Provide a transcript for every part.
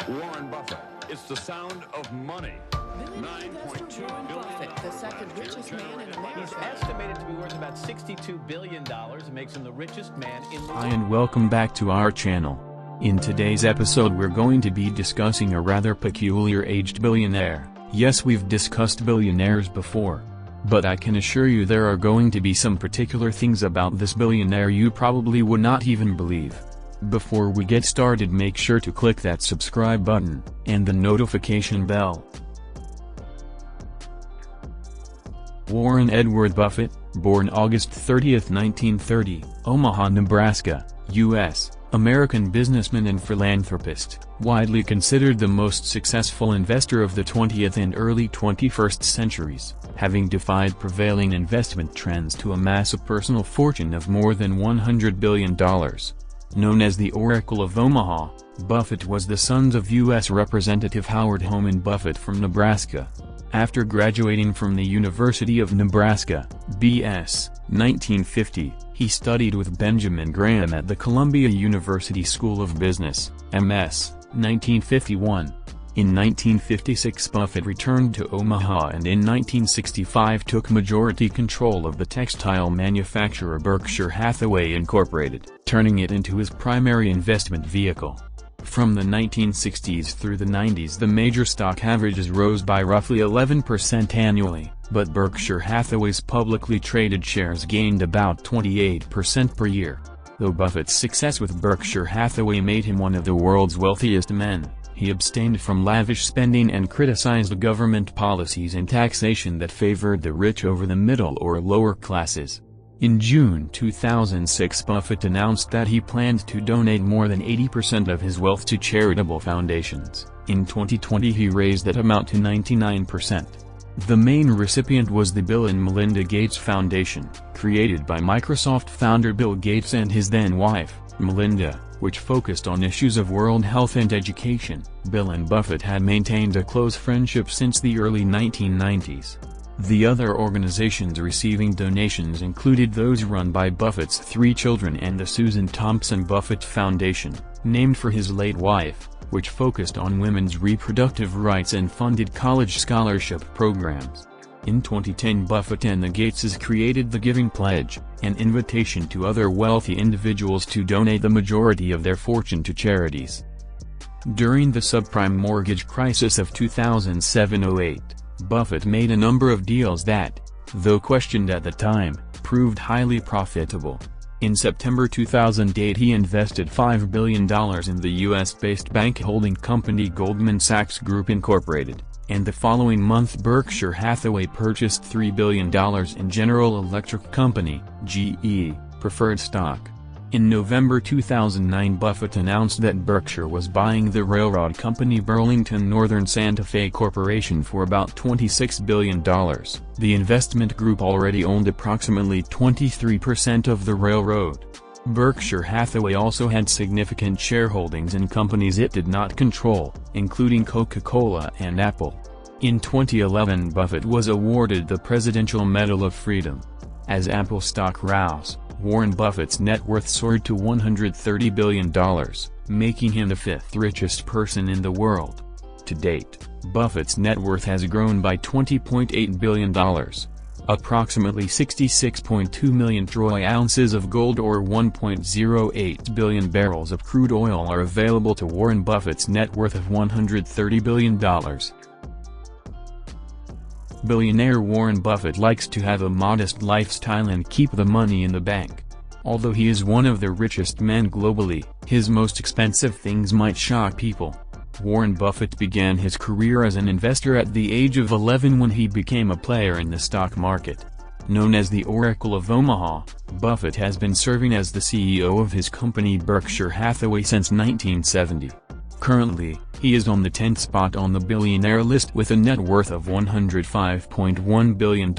Warren Buffett. It's the sound of money. $9.2 billion. Buffett, the second richest man in America. He's estimated to be worth about $62 billion. It makes him the richest man in the world. Hi and welcome back to our channel. In today's episode we're going to be discussing a rather peculiar aged billionaire. Yes, we've discussed billionaires before. But I can assure you there are going to be some particular things about this billionaire you probably would not even believe. Before we get started, make sure to click that subscribe button, and the notification bell. Warren Edward Buffett, born August 30, 1930, Omaha, Nebraska, U.S., American businessman and philanthropist, widely considered the most successful investor of the 20th and early 21st centuries, having defied prevailing investment trends to amass a personal fortune of more than $100 billion. Known as the Oracle of Omaha, Buffett was the son of U.S. Representative Homan Buffett from Nebraska. After graduating from the University of Nebraska, B.S., 1950, he studied with Benjamin Graham at the Columbia University School of Business, M.S., 1951. In 1956 Buffett returned to Omaha and in 1965 took majority control of the textile manufacturer Berkshire Hathaway Inc., turning it into his primary investment vehicle. From the 1960s through the 90s the major stock averages rose by roughly 11% annually, but Berkshire Hathaway's publicly traded shares gained about 28% per year. Though Buffett's success with Berkshire Hathaway made him one of the world's wealthiest men, he abstained from lavish spending and criticized government policies and taxation that favored the rich over the middle or lower classes. In June 2006 Buffett announced that he planned to donate more than 80% of his wealth to charitable foundations. In 2020 he raised that amount to 99%. The main recipient was the Bill and Melinda Gates Foundation, created by Microsoft founder Bill Gates and his then-wife, Melinda, which focused on issues of world health and education. Bill and Buffett had maintained a close friendship since the early 1990s. The other organizations receiving donations included those run by Buffett's three children and the Susan Thompson Buffett Foundation, named for his late wife, which focused on women's reproductive rights and funded college scholarship programs. In 2010 Buffett and the Gateses created the Giving Pledge, an invitation to other wealthy individuals to donate the majority of their fortune to charities. During the subprime mortgage crisis of 2007-08, Buffett made a number of deals that, though questioned at the time, proved highly profitable. In September 2008 he invested $5 billion in the U.S.-based bank holding company Goldman Sachs Group Incorporated, and the following month Berkshire Hathaway purchased $3 billion in General Electric Company, GE, preferred stock. In November 2009 Buffett announced that Berkshire was buying the railroad company Burlington Northern Santa Fe Corporation for about $26 billion. The investment group already owned approximately 23% of the railroad. Berkshire Hathaway also had significant shareholdings in companies it did not control, including Coca-Cola and Apple. In 2011 Buffett was awarded the Presidential Medal of Freedom. As Apple stock rose, Warren Buffett's net worth soared to $130 billion, making him the fifth richest person in the world. To date, Buffett's net worth has grown by $20.8 billion. Approximately 66.2 million troy ounces of gold or 1.08 billion barrels of crude oil are available to Warren Buffett's net worth of $130 billion. Billionaire Warren Buffett likes to have a modest lifestyle and keep the money in the bank. Although he is one of the richest men globally, his most expensive things might shock people. Warren Buffett began his career as an investor at the age of 11 when he became a player in the stock market. Known as the Oracle of Omaha, Buffett has been serving as the CEO of his company Berkshire Hathaway since 1970. Currently, he is on the 10th spot on the billionaire list with a net worth of $105.1 billion.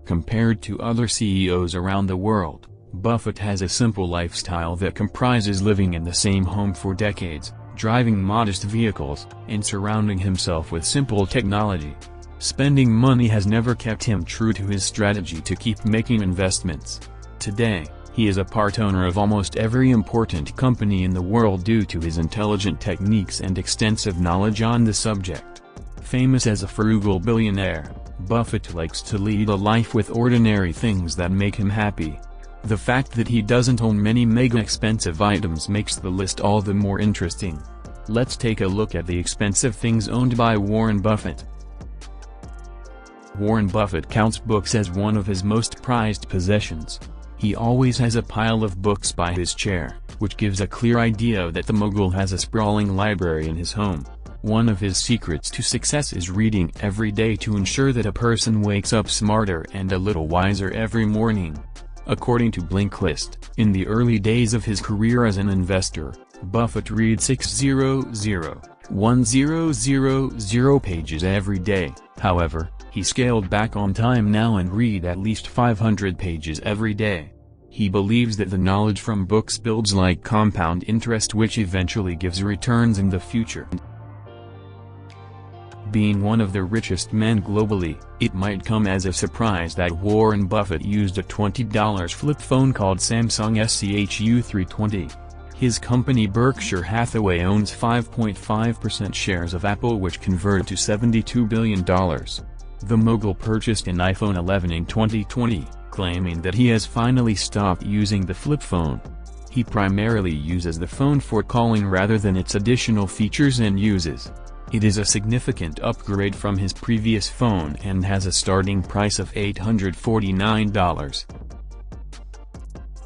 Compared to other CEOs around the world, Buffett has a simple lifestyle that comprises living in the same home for decades, driving modest vehicles, and surrounding himself with simple technology. Spending money has never kept him true to his strategy to keep making investments. Today, He is a part owner of almost every important company in the world due to his intelligent techniques and extensive knowledge on the subject. Famous as a frugal billionaire, Buffett likes to lead a life with ordinary things that make him happy. The fact that he doesn't own many mega-expensive items makes the list all the more interesting. Let's take a look at the expensive things owned by Warren Buffett. Warren Buffett counts books as one of his most prized possessions. He always has a pile of books by his chair, which gives a clear idea that the mogul has a sprawling library in his home. One of his secrets to success is reading every day to ensure that a person wakes up smarter and a little wiser every morning. According to Blinkist, in the early days of his career as an investor, Buffett read 600,000 pages every day. However, he scaled back on time now and read at least 500 pages every day. He believes that the knowledge from books builds like compound interest, which eventually gives returns in the future. Being one of the richest men globally, it might come as a surprise that Warren Buffett used a $20 flip phone called Samsung SCHU320. His company Berkshire Hathaway owns 5.5% shares of Apple, which converted to $72 billion. The mogul purchased an iPhone 11 in 2020, claiming that he has finally stopped using the flip phone. He primarily uses the phone for calling rather than its additional features and uses. It is a significant upgrade from his previous phone and has a starting price of $849.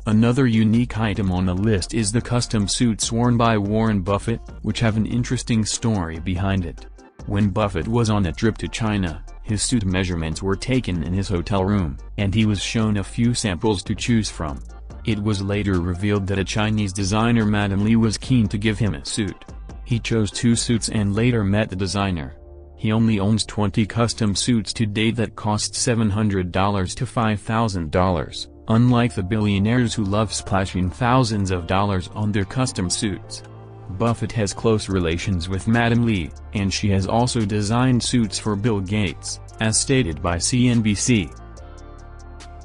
Another unique item on the list is the custom suits worn by Warren Buffett, which have an interesting story behind it. When Buffett was on a trip to China, his suit measurements were taken in his hotel room, and he was shown a few samples to choose from. It was later revealed that a Chinese designer, Madame Li, was keen to give him a suit. He chose 2 suits and later met the designer. He only owns 20 custom suits to date that cost $700 to $5,000, unlike the billionaires who love splashing thousands of dollars on their custom suits. Buffett has close relations with Madame Li, and she has also designed suits for Bill Gates, as stated by CNBC.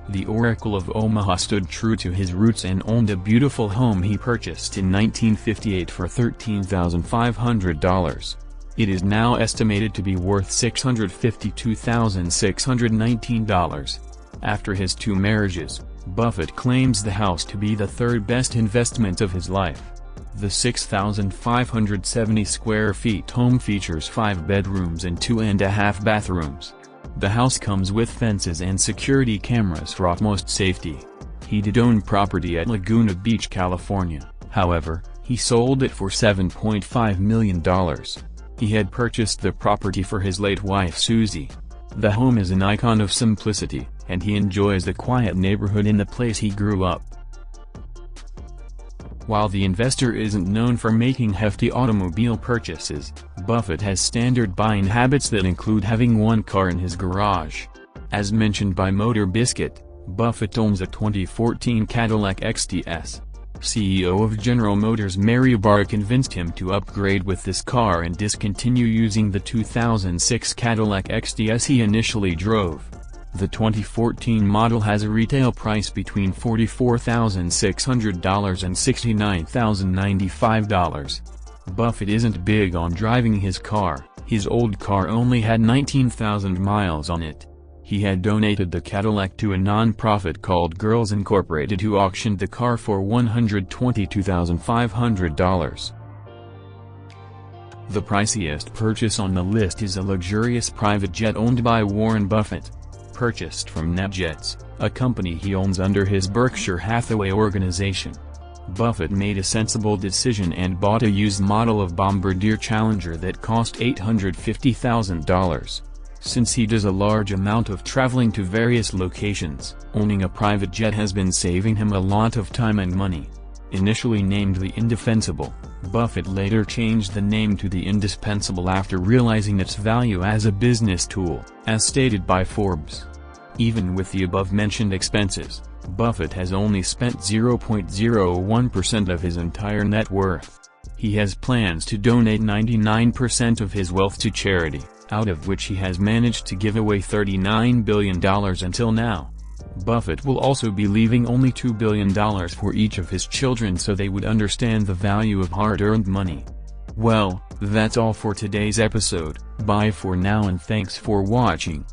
The Oracle of Omaha stood true to his roots and owned a beautiful home he purchased in 1958 for $13,500. It is now estimated to be worth $652,619. After his 2 marriages, Buffett claims the house to be the 3rd best investment of his life. The 6,570 square feet home features 5 bedrooms and 2.5 bathrooms. The house comes with fences and security cameras for utmost safety. He did own property at Laguna Beach, California, however, he sold it for $7.5 million. He had purchased the property for his late wife Susie. The home is an icon of simplicity, and he enjoys the quiet neighborhood in the place he grew up. While the investor isn't known for making hefty automobile purchases, Buffett has standard buying habits that include having 1 car in his garage. As mentioned by Motor Biscuit, Buffett owns a 2014 Cadillac XTS. CEO of General Motors Mary Barra convinced him to upgrade with this car and discontinue using the 2006 Cadillac XTS he initially drove. The 2014 model has a retail price between $44,600 and $69,095. Buffett isn't big on driving his car. His old car only had 19,000 miles on it. He had donated the Cadillac to a non-profit called Girls Incorporated, who auctioned the car for $122,500. The priciest purchase on the list is a luxurious private jet owned by Warren Buffett. Purchased from NetJets, a company he owns under his Berkshire Hathaway organization. Buffett made a sensible decision and bought a used model of Bombardier Challenger that cost $850,000. Since he does a large amount of traveling to various locations, owning a private jet has been saving him a lot of time and money. Initially named the Indefensible, Buffett later changed the name to the Indispensable after realizing its value as a business tool, as stated by Forbes. Even with the above-mentioned expenses, Buffett has only spent 0.01% of his entire net worth. He has plans to donate 99% of his wealth to charity, out of which he has managed to give away $39 billion until now. Buffett will also be leaving only $2 billion for each of his children so they would understand the value of hard-earned money. Well, that's all for today's episode. Bye for now and thanks for watching.